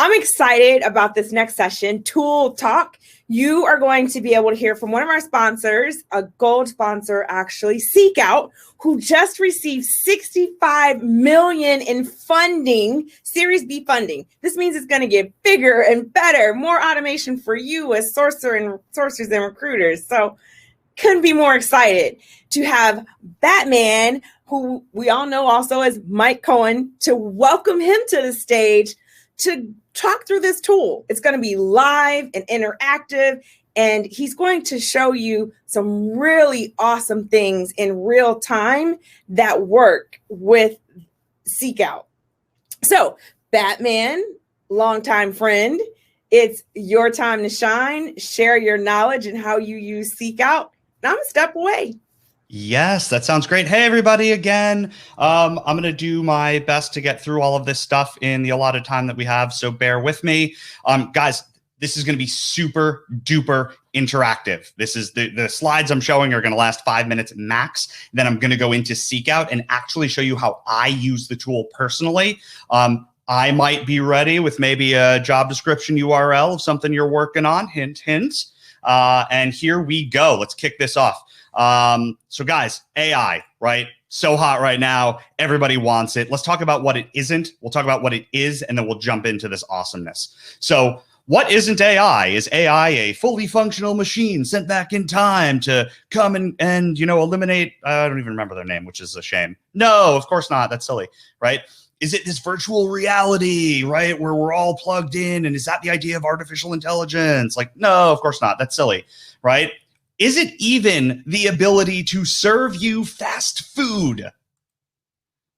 I'm excited about this next session, Tool Talk. You are going to be able to hear from one of our sponsors, a gold sponsor, actually, SeekOut, who just received $65 million in funding, Series B funding. This means it's going to get bigger and better, more automation for you as sourcers and recruiters. So couldn't be more excited to have Batman, who we all know also as Mike Cohen, to welcome him to the stage to talk through this tool. It's going to be live and interactive, and he's going to show you some really awesome things in real time that work with SeekOut. So, Batman, longtime friend, it's your time to shine. Share your knowledge and how you use SeekOut. Now I'm a step away. Yes, that sounds great. Hey, everybody, again. I'm going to do my best to get through all of this stuff in the allotted time that we have, so bear with me. Guys, this is going to be super duper interactive. This is the slides I'm showing are going to last 5 minutes max. Then I'm going to go into SeekOut and actually show you how I use the tool personally. I might be ready with maybe a job description URL of something you're working on. Hint, hint. And here we go. Let's kick this off. So guys, AI, right? So hot right now. Everybody wants it. Let's talk about what it isn't. We'll talk about what it is, and then we'll jump into this awesomeness. So what isn't AI? Is AI a fully functional machine sent back in time to come and eliminate, I don't even remember their name, which is a shame. No, of course not. That's silly, right? Is it this virtual reality, right, where we're all plugged in? And is that the idea of artificial intelligence? Like, no, of course not. That's silly, right? Is it even the ability to serve you fast food?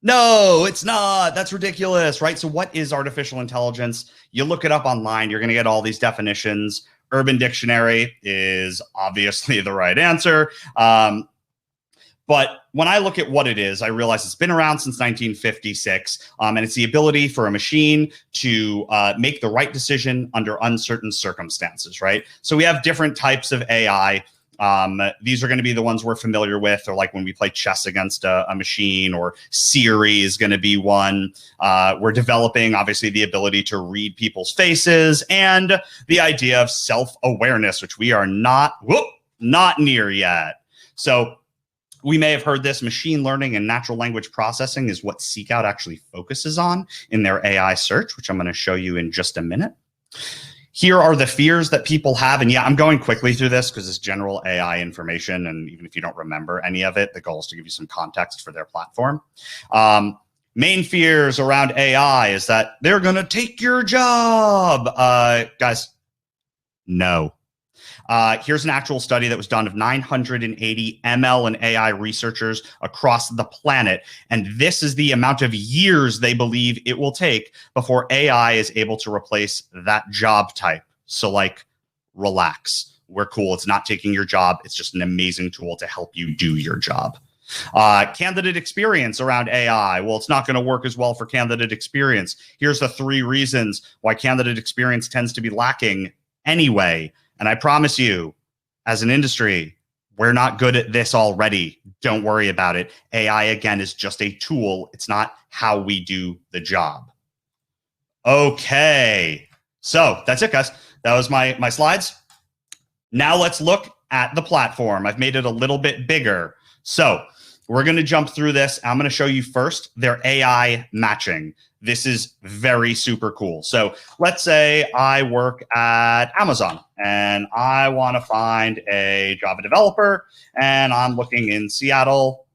No, it's not. That's ridiculous, right? So what is artificial intelligence? You look it up online, you're going to get all these definitions. Urban Dictionary is obviously the right answer. But when I look at what it is, I realize it's been around since 1956, and it's the ability for a machine to make the right decision under uncertain circumstances, right? So we have different types of AI. These are going to be the ones we're familiar with, or like when we play chess against a machine, or Siri is going to be one. We're developing, obviously, the ability to read people's faces and the idea of self-awareness, which we are not near yet. So we may have heard this. Machine learning and natural language processing is what SeekOut actually focuses on in their AI search, which I'm going to show you in just a minute. Here are the fears that people have. And yeah, I'm going quickly through this because it's general AI information. And even if you don't remember any of it, the goal is to give you some context for their platform. Main fears around AI is that they're going to take your job. Guys, no. Here's an actual study that was done of 980 ML and AI researchers across the planet. And this is the amount of years they believe it will take before AI is able to replace that job type. So like, relax. We're cool. It's not taking your job. It's just an amazing tool to help you do your job. Candidate experience around AI. Well, it's not going to work as well for candidate experience. Here's the 3 reasons why candidate experience tends to be lacking anyway. And I promise you, as an industry, we're not good at this already. Don't worry about it. AI, again, is just a tool. It's not how we do the job. Okay. So that's it, guys. That was my slides. Now let's look at the platform. I've made it a little bit bigger. So we're going to jump through this. I'm going to show you first their AI matching. This is very super cool. So let's say I work at Amazon and I want to find a Java developer and I'm looking in Seattle.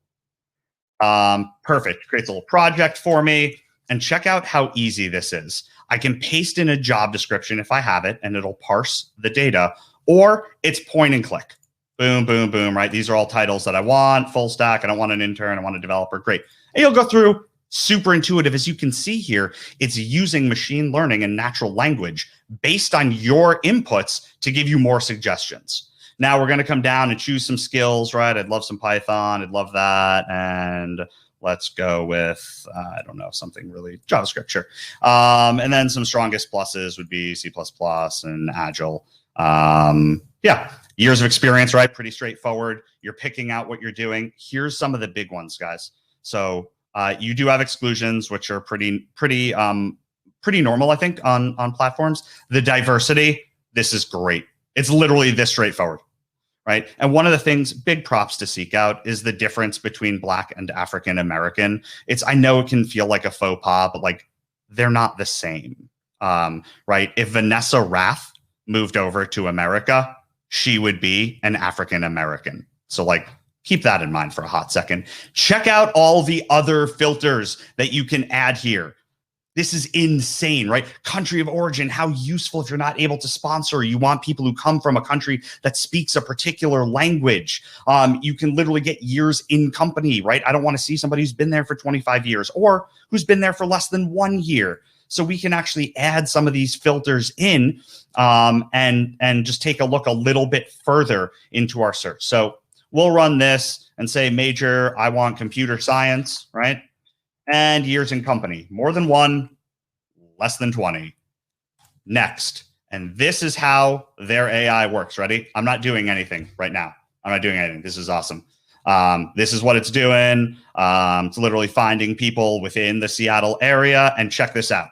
Perfect. Creates a little project for me. And check out how easy this is. I can paste in a job description if I have it and it'll parse the data, or it's point and click. Boom, boom, boom, right? These are all titles that I want, full stack. I don't want an intern. I want a developer. Great. And you'll go through. Super intuitive. As you can see here, it's using machine learning and natural language based on your inputs to give you more suggestions. Now we're going to come down and choose some skills, right? I'd love some Python. I'd love that. And let's go with, I don't know, something really JavaScript, sure. And then some strongest pluses would be C++ and Agile. Yeah, years of experience, right? Pretty straightforward. You're picking out what you're doing. Here's some of the big ones, guys. So you do have exclusions, which are pretty pretty normal, I think, on platforms. The diversity, this is great. It's literally this straightforward, right? And one of the things, big props to SeekOut, is the difference between Black and African American. I know it can feel like a faux pas, but like they're not the same, right? If Vanessa Rath moved over to America, she would be an African American. So like, keep that in mind for a hot second. Check out all the other filters that you can add here. This is insane, right? Country of origin, how useful if you're not able to sponsor. You want people who come from a country that speaks a particular language. You can literally get years in company, right? I don't want to see somebody who's been there for 25 years or who's been there for less than 1 year. So we can actually add some of these filters in and just take a look a little bit further into our search. So we'll run this and say major, I want computer science, right? And years in company, more than 1, less than 20. Next. And this is how their AI works. Ready? I'm not doing anything right now. I'm not doing anything. This is awesome. This is what it's doing. It's literally finding people within the Seattle area. And check this out.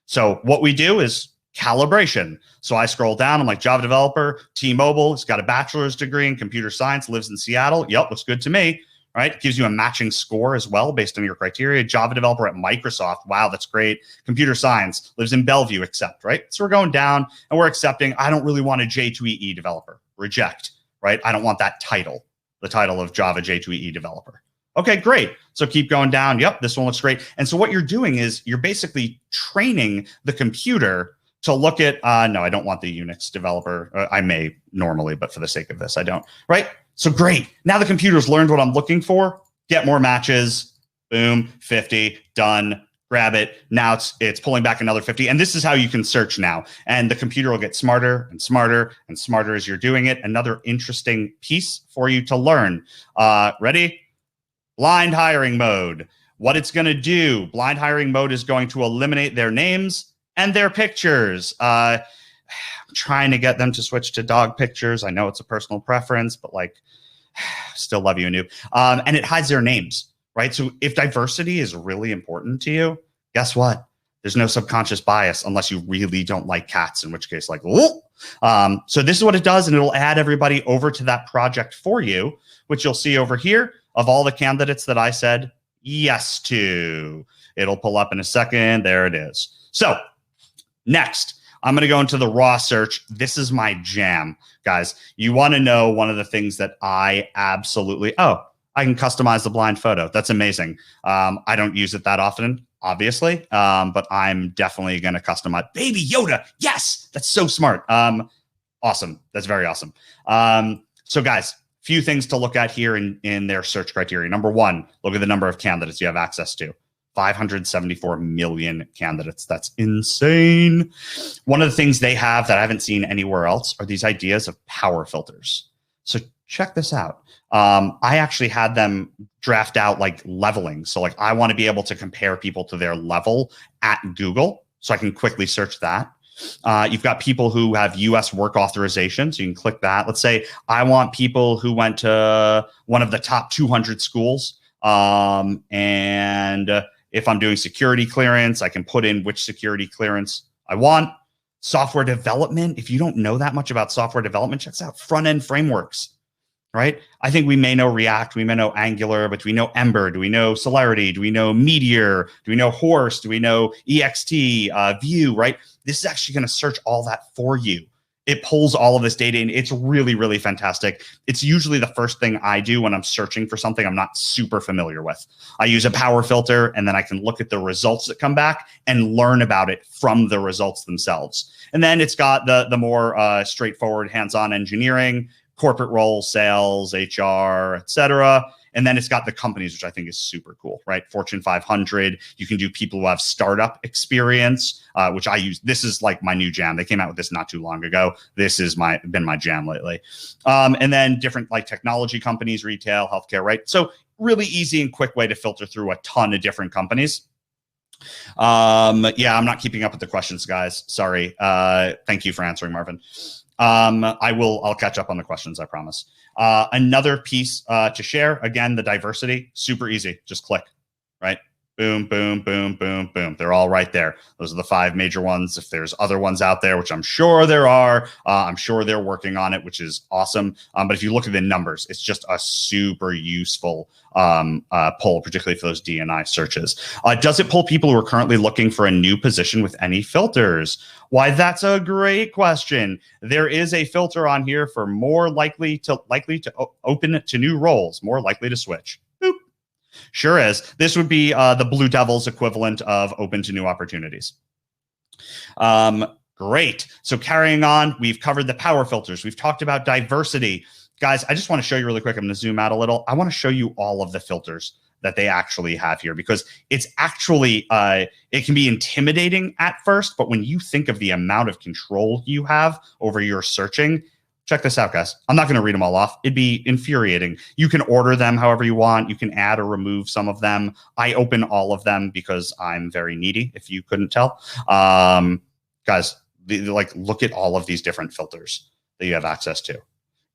So what we do is calibration. So I scroll down. I'm like, Java developer, T-Mobile. It's got a bachelor's degree in computer science, lives in Seattle. Yep, looks good to me. Right? Gives you a matching score as well based on your criteria. Java developer at Microsoft. Wow, that's great. Computer science, lives in Bellevue, accept, right? So we're going down and we're accepting. I don't really want a J2EE developer. Reject, right? I don't want that title, the title of Java J2EE developer. Okay, great. So keep going down. Yep, this one looks great. And so what you're doing is you're basically training the computer to look at, no, I don't want the Unix developer. I may normally, but for the sake of this, I don't, right? So great. Now the computer's learned what I'm looking for. Get more matches. Boom, 50, done. Grab it. Now it's pulling back another 50. And this is how you can search now. And the computer will get smarter and smarter and smarter as you're doing it. Another interesting piece for you to learn. Ready? Blind hiring mode. What it's going to do, blind hiring mode is going to eliminate their names and their pictures. Trying to get them to switch to dog pictures. I know it's a personal preference, but like, still love you, Anoop. And it hides their names, right? So if diversity is really important to you, guess what? There's no subconscious bias unless you really don't like cats, in which case, like, whoop. So this is what it does, and it'll add everybody over to that project for you, which you'll see over here of all the candidates that I said yes to. It'll pull up in a second. There it is. So next, I'm going to go into the raw search. This is my jam, guys. You want to know one of the things that I absolutely, I can customize the blind photo. That's amazing. I don't use it that often, obviously, but I'm definitely going to customize. Baby Yoda. Yes, that's so smart. Awesome. That's very awesome. So guys, few things to look at here in their search criteria. Number one, look at the number of candidates you have access to. 574 million candidates. That's insane. One of the things they have that I haven't seen anywhere else are these ideas of power filters. So check this out. I actually had them draft out like leveling. So like I want to be able to compare people to their level at Google. So I can quickly search that. You've got people who have US work authorization. So you can click that. Let's say I want people who went to one of the top 200 schools. And if I'm doing security clearance, I can put in which security clearance I want. Software development. If you don't know that much about software development, check out front-end frameworks, right? I think we may know React, we may know Angular, but do we know Ember? Do we know Celerity? Do we know Meteor? Do we know Horse? Do we know EXT, Vue, right? This is actually going to search all that for you. It pulls all of this data in. It's really, really fantastic. It's usually the first thing I do when I'm searching for something I'm not super familiar with. I use a power filter, and then I can look at the results that come back and learn about it from the results themselves. And then it's got the more straightforward hands-on engineering, corporate roles, sales, HR, etc. And then it's got the companies, which I think is super cool, right? Fortune 500. You can do people who have startup experience, which I use. This is like my new jam. They came out with this not too long ago. This is been my jam lately. And then different like technology companies, retail, healthcare, right? So really easy and quick way to filter through a ton of different companies. Yeah, I'm not keeping up with the questions, guys. Sorry. Thank you for answering, Marvin. I'll catch up on the questions, I promise. Another piece to share, again, the diversity, super easy. Just click, right? Boom, boom, boom, boom, boom. They're all right there. Those are the 5 major ones. If there's other ones out there, which I'm sure there are, I'm sure they're working on it, which is awesome. But if you look at the numbers, it's just a super useful pull, particularly for those D&I searches. Does it pull people who are currently looking for a new position with any filters? Why, that's a great question. There is a filter on here for more likely to open to new roles, more likely to switch. Boop. Sure is. This would be the Blue Devils equivalent of open to new opportunities. Great. So carrying on, we've covered the power filters. We've talked about diversity. Guys, I just want to show you really quick. I'm going to zoom out a little. I want to show you all of the filters that they actually have here, because it's actually, it can be intimidating at first, but when you think of the amount of control you have over your searching, check this out, guys. I'm not going to read them all off. It'd be infuriating. You can order them however you want. You can add or remove some of them. I open all of them because I'm very needy, if you couldn't tell. Guys, look at all of these different filters that you have access to.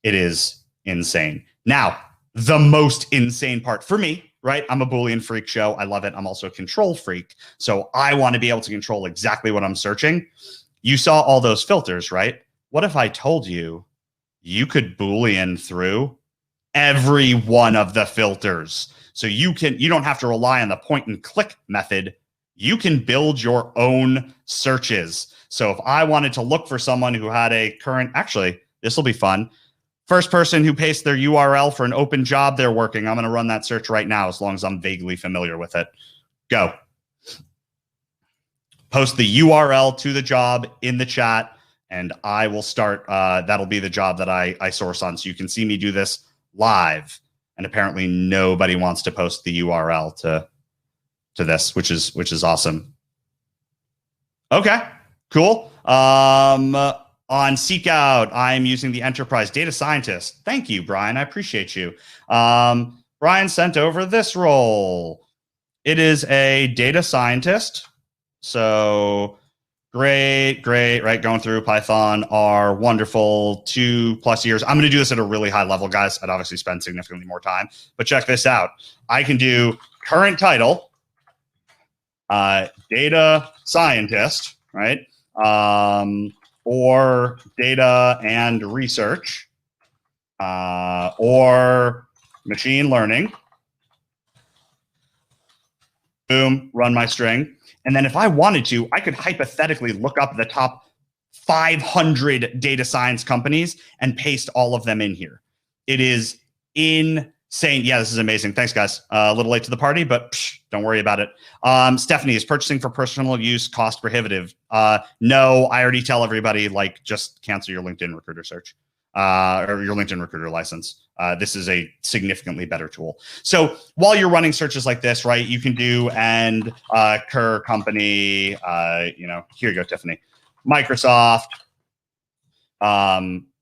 It is insane. Now, the most insane part for me, right? I'm a Boolean freak show. I love it. I'm also a control freak. So I want to be able to control exactly what I'm searching. You saw all those filters, right? What if I told you you could Boolean through every one of the filters? So you don't have to rely on the point and click method. You can build your own searches. So if I wanted to look for someone who had a current, actually, this will be fun. First person who pastes their URL for an open job they're working, I'm going to run that search right now as long as I'm vaguely familiar with it. Go. Post the URL to the job in the chat, and I will start. That'll be the job that I source on. So you can see me do this live. And apparently nobody wants to post the URL to this, which is awesome. Okay, cool. On SeekOut, I'm using the Enterprise Data Scientist. Thank you, Brian. I appreciate you. Brian sent over this role. It is a data scientist. So great, right? Going through Python, R, wonderful, 2+ years. I'm going to do this at a really high level, guys. I'd obviously spend significantly more time, but check this out. I can do current title, data scientist, right? Or data and research, or machine learning. Boom, run my string. And then if I wanted to, I could hypothetically look up the top 500 data science companies and paste all of them in here. It is insane. Yeah, this is amazing. Thanks, guys. A little late to the party, but don't worry about it. Stephanie, is purchasing for personal use cost prohibitive? No, I already tell everybody, just cancel your LinkedIn recruiter search or your LinkedIn recruiter license. This is a significantly better tool. So while you're running searches like this, right, you can do and Kerr company, here you go, Tiffany, Microsoft,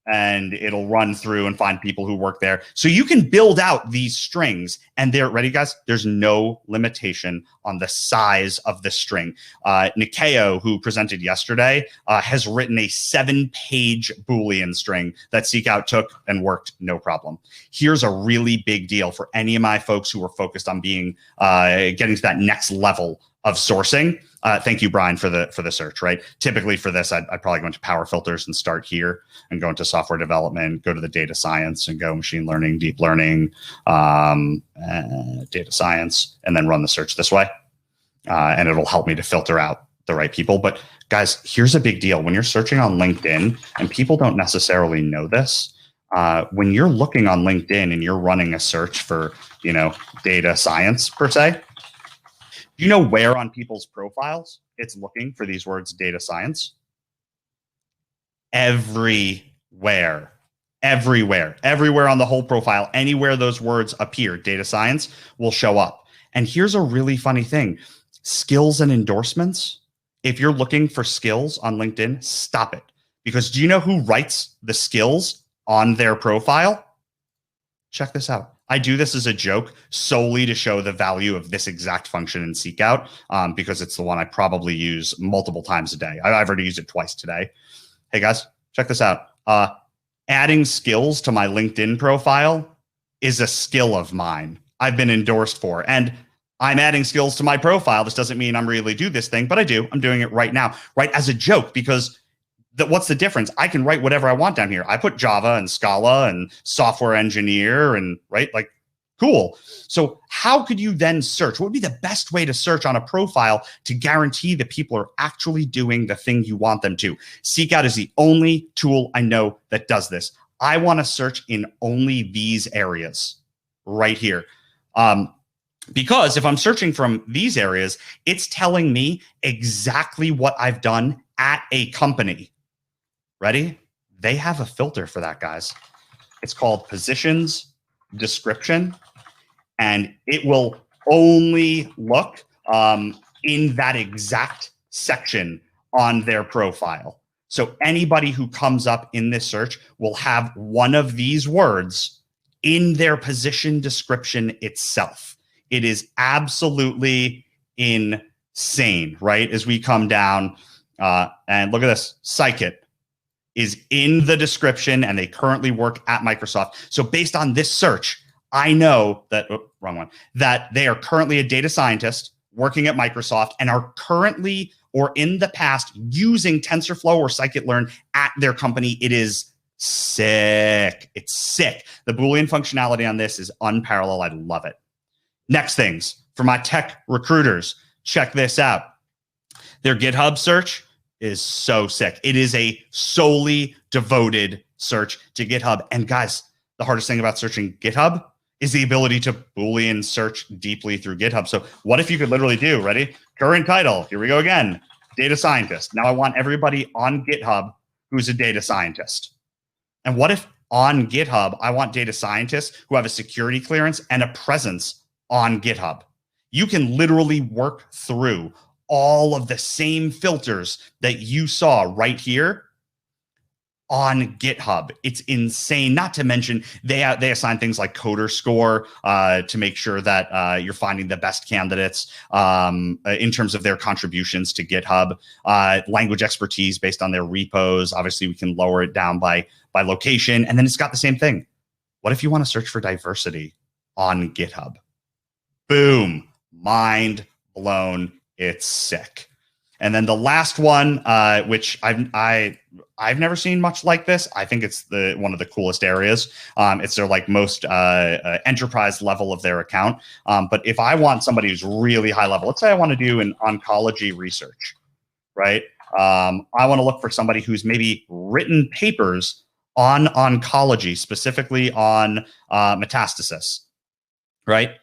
and it'll run through and find people who work there. So you can build out these strings, and they're ready, guys. There's no limitation on the size of the string. Nikeo, who presented yesterday, has written a 7-page Boolean string that SeekOut took and worked no problem. Here's a really big deal for any of my folks who are focused on getting to that next level of sourcing. Thank you, Brian, for the search, right? Typically for this, I'd probably go into power filters and start here and go into software development, go to the data science and go machine learning, deep learning, data science, and then run the search this way. And it'll help me to filter out the right people. But guys, here's a big deal. When you're searching on LinkedIn, and people don't necessarily know this, when you're looking on LinkedIn and you're running a search for, data science per se, do you know where on people's profiles it's looking for these words data science? Everywhere on the whole profile, anywhere those words appear, data science will show up. And here's a really funny thing. Skills and endorsements. If you're looking for skills on LinkedIn, stop it. Because do you know who writes the skills on their profile? Check this out. I do this as a joke solely to show the value of this exact function in SeekOut because it's the one I probably use multiple times a day. I've already used it twice today. Hey guys, check this out. Adding skills to my LinkedIn profile is a skill of mine I've been endorsed for. And I'm adding skills to my profile. This doesn't mean I'm really do this thing, but I do. I'm doing it right now, right? As a joke, because what's the difference? I can write whatever I want down here. I put Java and Scala and software engineer and right, like cool. So how could you then search? What would be the best way to search on a profile to guarantee that people are actually doing the thing you want them to? SeekOut is the only tool I know that does this. I want to search in only these areas right here. Because if I'm searching from these areas, it's telling me exactly what I've done at a company. Ready? They have a filter for that, guys. It's called positions description, and it will only look in that exact section on their profile. So anybody who comes up in this search will have one of these words in their position description itself. It is absolutely insane, right? As we come down and look at this, Scikit is in the description and they currently work at Microsoft. So based on this search, I know that, wrong one, that they are currently a data scientist working at Microsoft and are currently or in the past using TensorFlow or scikit-learn at their company. It is sick. It's sick. The Boolean functionality on this is unparalleled. I love it. Next things for my tech recruiters, check this out. Their GitHub search is so sick. It is a solely devoted search to GitHub. And guys, the hardest thing about searching GitHub is the ability to Boolean search deeply through GitHub. So what if you could literally do, ready? Current title, here we go again, data scientist. Now I want everybody on GitHub who's a data scientist. And what if on GitHub, I want data scientists who have a security clearance and a presence on GitHub? You can literally work through all of the same filters that you saw right here on GitHub. It's insane. Not to mention they assign things like coder score to make sure that you're finding the best candidates in terms of their contributions to GitHub. Language expertise based on their repos. Obviously, we can lower it down by location. And then it's got the same thing. What if you want to search for diversity on GitHub? Boom. Mind blown. It's sick. And then the last one, which I've never seen much like this. I think it's one of the coolest areas. It's their like most enterprise level of their account. But if I want somebody who's really high level, let's say I want to do an oncology research, right? I want to look for somebody who's maybe written papers on oncology, specifically on metastasis, right?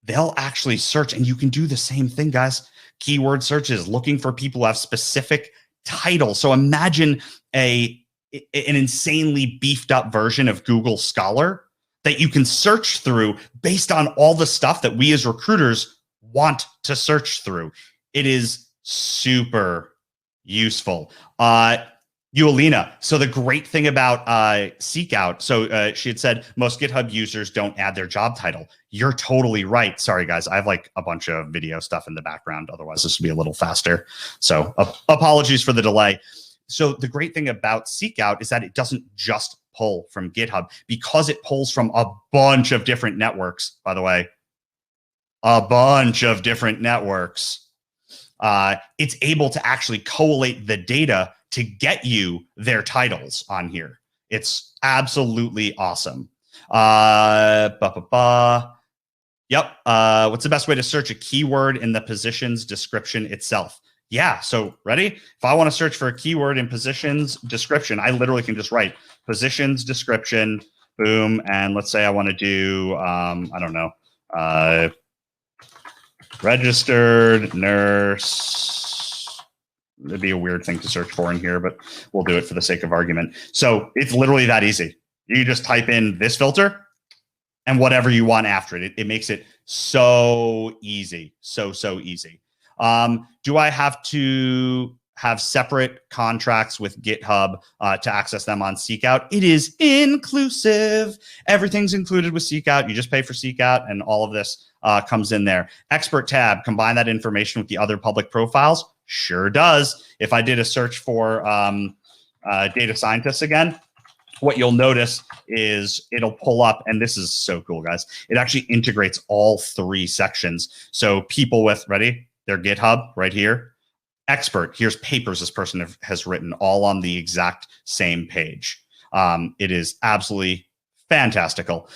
They'll actually search, and you can do the same thing, guys. Keyword searches, looking for people who have specific titles. So imagine an insanely beefed up version of Google Scholar that you can search through based on all the stuff that we as recruiters want to search through. It is super useful. Eulina. So the great thing about SeekOut, so she had said most GitHub users don't add their job title. You're totally right. Sorry, guys. I have like a bunch of video stuff in the background. Otherwise, this would be a little faster. So apologies for the delay. So the great thing about SeekOut is that it doesn't just pull from GitHub because it pulls from a bunch of different networks, by the way, a bunch of different networks. It's able to actually collate the data to get you their titles on here. It's absolutely awesome. Yep. What's the best way to search a keyword in the positions description itself? Yeah. So ready? If I want to search for a keyword in positions description, I literally can just write positions description, boom. And let's say I want to do, I don't know, registered nurse. It'd be a weird thing to search for in here, but we'll do it for the sake of argument. So it's literally that easy. You just type in this filter and whatever you want after it. It makes it so easy. So easy. Do I have to have separate contracts with GitHub to access them on SeekOut? It is inclusive. Everything's included with SeekOut. You just pay for SeekOut and all of this comes in there. Expert tab, combine that information with the other public profiles. Sure does. If I did a search for data scientists again, what you'll notice is it'll pull up, and this is so cool, guys. It actually integrates all 3 sections. So people with, ready, their GitHub right here. Expert, here's papers this person has written, all on the exact same page. It is absolutely fantastical.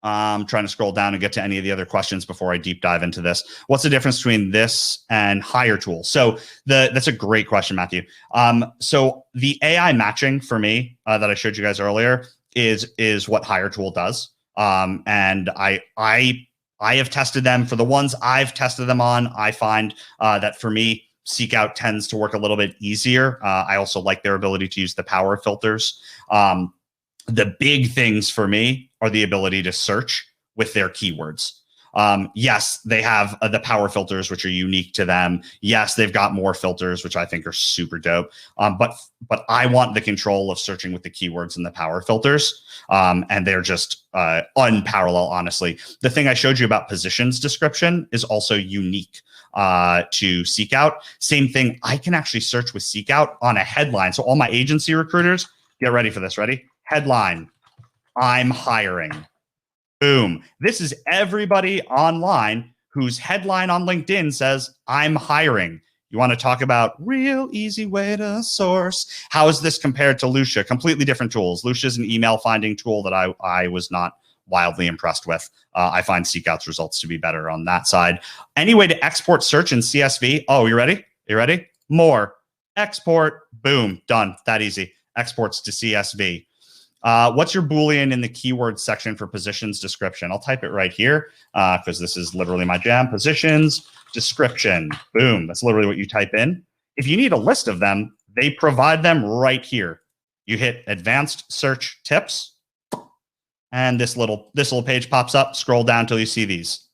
I'm trying to scroll down and get to any of the other questions before I deep dive into this. What's the difference between this and Hire Tool? So that's a great question, Matthew. So the AI matching for me that I showed you guys earlier is what Hire Tool does. And I have tested them. For the ones I've tested them on, I find that for me, SeekOut tends to work a little bit easier. I also like their ability to use the power filters. The big things for me are the ability to search with their keywords. Yes, they have the power filters, which are unique to them. Yes, they've got more filters, which I think are super dope. But I want the control of searching with the keywords and the power filters. And they're just unparalleled, honestly. The thing I showed you about positions description is also unique to SeekOut. Same thing, I can actually search with SeekOut on a headline. So all my agency recruiters, get ready for this. Ready? Headline, I'm hiring. Boom. This is everybody online whose headline on LinkedIn says, I'm hiring. You want to talk about real easy way to source. How is this compared to Lucia? Completely different tools. Lucia is an email finding tool that I was not wildly impressed with. I find SeekOut's results to be better on that side. Any way to export search in CSV? Oh, you ready? You ready? More. Export. Boom. Done. That easy. Exports to CSV. What's your Boolean in the keyword section for positions description? I'll type it right here because this is literally my jam. Positions description. Boom. That's literally what you type in. If you need a list of them, they provide them right here. You hit advanced search tips, and this little page pops up. Scroll down till you see these.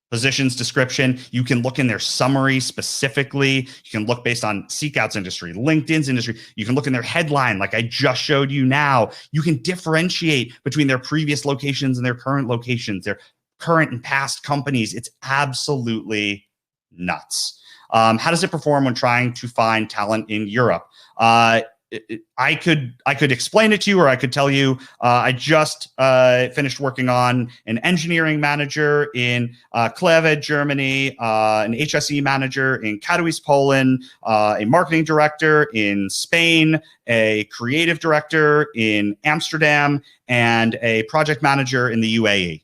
Positions description. You can look in their summary specifically. You can look based on SeekOut's industry, LinkedIn's industry. You can look in their headline, like I just showed you now. You can differentiate between their previous locations and their current locations, their current and past companies. It's absolutely nuts. How does it perform when trying to find talent in Europe? I could explain it to you, or I could tell you. I just finished working on an engineering manager in Kleve, Germany, an HSE manager in Katowice, Poland, a marketing director in Spain, a creative director in Amsterdam, and a project manager in the UAE.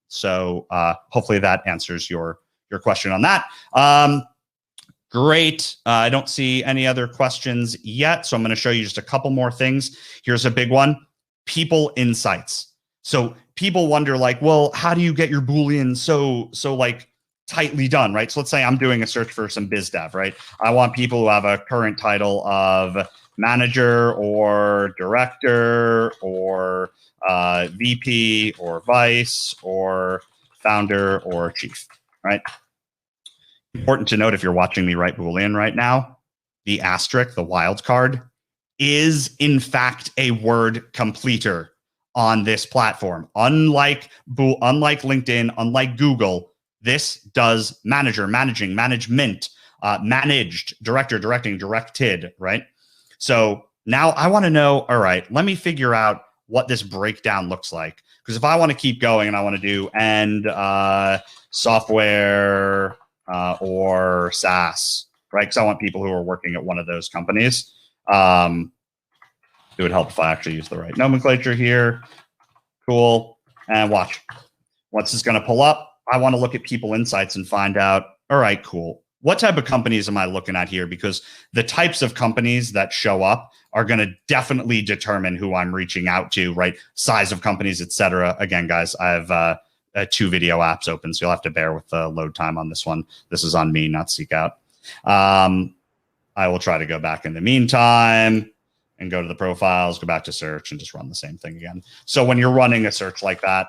So hopefully that answers your question on that. Great. I don't see any other questions yet, so I'm going to show you just a couple more things. Here's a big one. People insights. So people wonder, like, well, how do you get your Boolean so like tightly done, right? So let's say I'm doing a search for some biz dev, right? I want people who have a current title of manager or director or VP or vice or founder or chief, right? Important to note, if you're watching me write Boolean right now, the asterisk, the wild card, is in fact a word completer on this platform. Unlike LinkedIn, unlike Google, this does manager, managing, management, managed, director, directing, directed, right? So now I want to know, all right, let me figure out what this breakdown looks like. Because if I want to keep going and I want to do software or SaaS, right? Because I want people who are working at one of those companies. It would help if I actually use the right nomenclature here. Cool. And watch. Once it's going to pull up, I want to look at people insights and find out, all right, cool. What type of companies am I looking at here? Because the types of companies that show up are going to definitely determine who I'm reaching out to, right? Size of companies, et cetera. Again, guys, I have 2 video apps open, so you'll have to bear with the load time on this one. This is on me, not SeekOut. I will try to go back in the meantime and go to the profiles, go back to search, and just run the same thing again. So when you're running a search like that,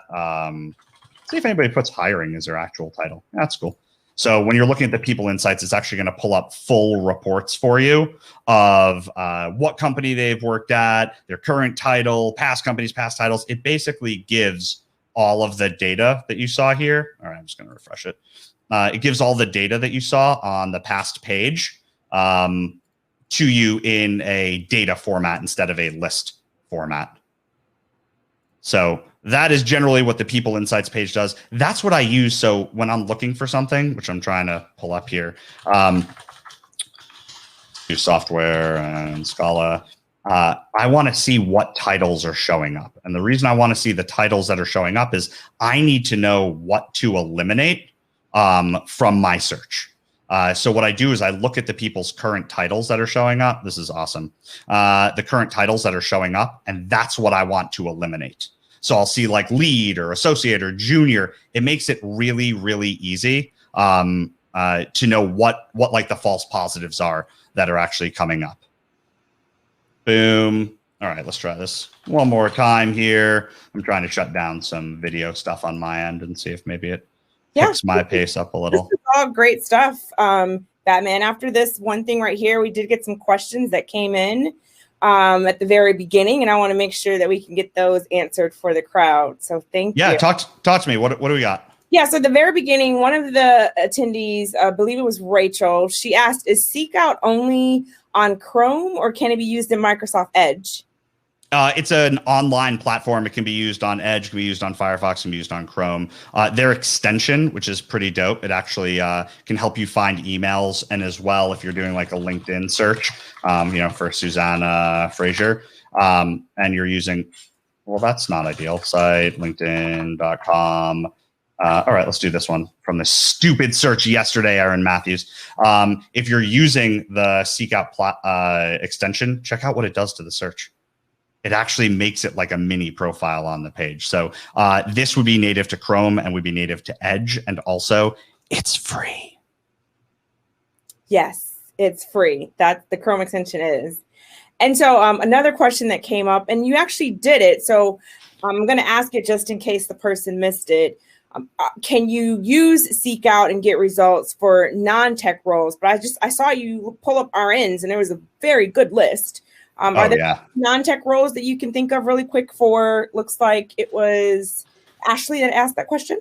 see if anybody puts hiring as their actual title. That's cool. So when you're looking at the people insights, it's actually going to pull up full reports for you of what company they've worked at, their current title, past companies, past titles. It basically gives all of the data that you saw here. All right, I'm just going to refresh it. It gives all the data that you saw on the past page to you in a data format instead of a list format. So that is generally what the People Insights page does. That's what I use. So when I'm looking for something, which I'm trying to pull up here, do software and Scala, I want to see what titles are showing up. And the reason I want to see the titles that are showing up is I need to know what to eliminate from my search. So what I do is I look at the people's current titles that are showing up. This is awesome. The current titles that are showing up, and that's what I want to eliminate. So I'll see like lead or associate or junior. It makes it really, really easy to know what like the false positives are that are actually coming up. Boom. All right, let's try this one more time here. I'm trying to shut down some video stuff on my end and see if maybe it picks my pace up a little. This is all great stuff, Batman. After this one thing right here, we did get some questions that came in at the very beginning, and I want to make sure that we can get those answered for the crowd. So thank you. Yeah, talk to me. What do we got? Yeah, so at the very beginning, one of the attendees, I believe it was Rachel, she asked, is SeekOut only on Chrome or can it be used in Microsoft Edge? It's an online platform. It can be used on Edge, can be used on Firefox, can be used on Chrome. Their extension, which is pretty dope, it actually can help you find emails. And as well, if you're doing like a LinkedIn search, for Susanna Frazier, and you're using, well, that's not ideal. Site, linkedin.com. All right, let's do this one from the stupid search yesterday, Aaron Matthews. If you're using the SeekOut extension, check out what it does to the search. It actually makes it like a mini profile on the page. So this would be native to Chrome and would be native to Edge. And also, it's free. Yes, it's free. That the Chrome extension is. And so another question that came up, and you actually did it. So I'm going to ask it just in case the person missed it. Can you use SeekOut and get results for non-tech roles? But I saw you pull up RNs, and there was a very good list. Are there non-tech roles that you can think of really quick for? Looks like it was Ashley that asked that question.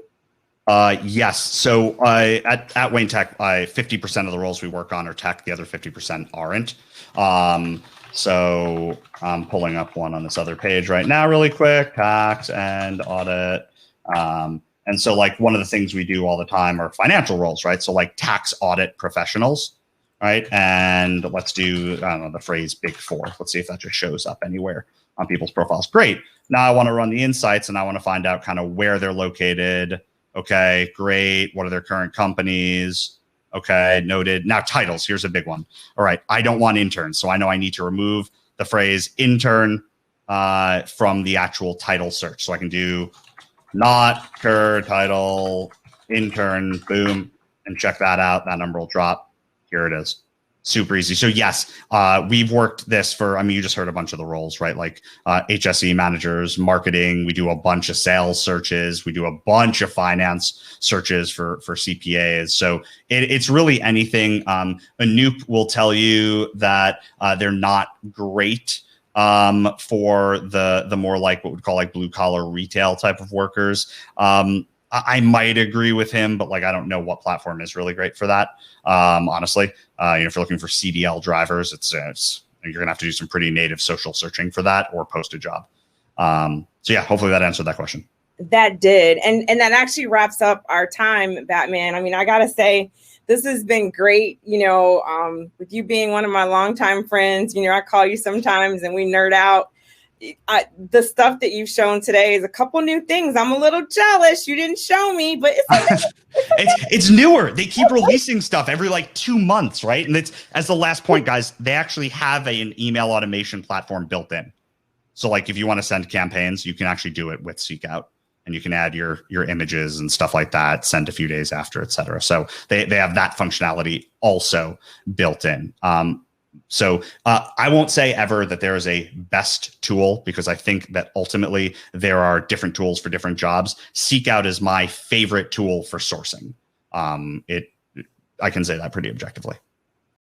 Yes. So at Wayne Tech, 50% of the roles we work on are tech. The other 50% aren't. So I'm pulling up one on this other page right now really quick, tax and audit. And so like one of the things we do all the time are financial roles, right? So like tax audit professionals, right? And let's do, I don't know, the phrase Big Four. Let's see if that just shows up anywhere on people's profiles. Great. Now I want to run the insights and I want to find out kind of where they're located. Okay, great. What are their current companies? Okay, noted. Now titles, here's a big one. All right, I don't want interns. So I know I need to remove the phrase intern from the actual title search. So I can do not cur title intern, boom, and check that out. That number will drop. Here it is. Super easy. So yes, we've worked this for, I mean, you just heard a bunch of the roles, right? Like HSE managers, marketing. We do a bunch of sales searches. We do a bunch of finance searches for CPAs. So it's really anything. Anoop will tell you that they're not great for the more like what we'd call like blue collar retail type of workers. I might agree with him, but like I don't know what platform is really great for that. Honestly, if you're looking for CDL drivers, it's you're gonna have to do some pretty native social searching for that or post a job. So yeah, hopefully that answered that question. That did, and that actually wraps up our time, Batman. I mean, I gotta say, this has been great. With you being one of my longtime friends, I call you sometimes and we nerd out. The stuff that you've shown today is a couple new things. I'm a little jealous. You didn't show me, but it's newer. They keep releasing stuff every like 2 months, right? And it's as the last point, guys, they actually have an email automation platform built in. So like if you want to send campaigns, you can actually do it with SeekOut. And you can add your images and stuff like that, send a few days after, et cetera. So they have that functionality also built in. So I won't say ever that there is a best tool because I think that ultimately there are different tools for different jobs. SeekOut is my favorite tool for sourcing. I can say that pretty objectively.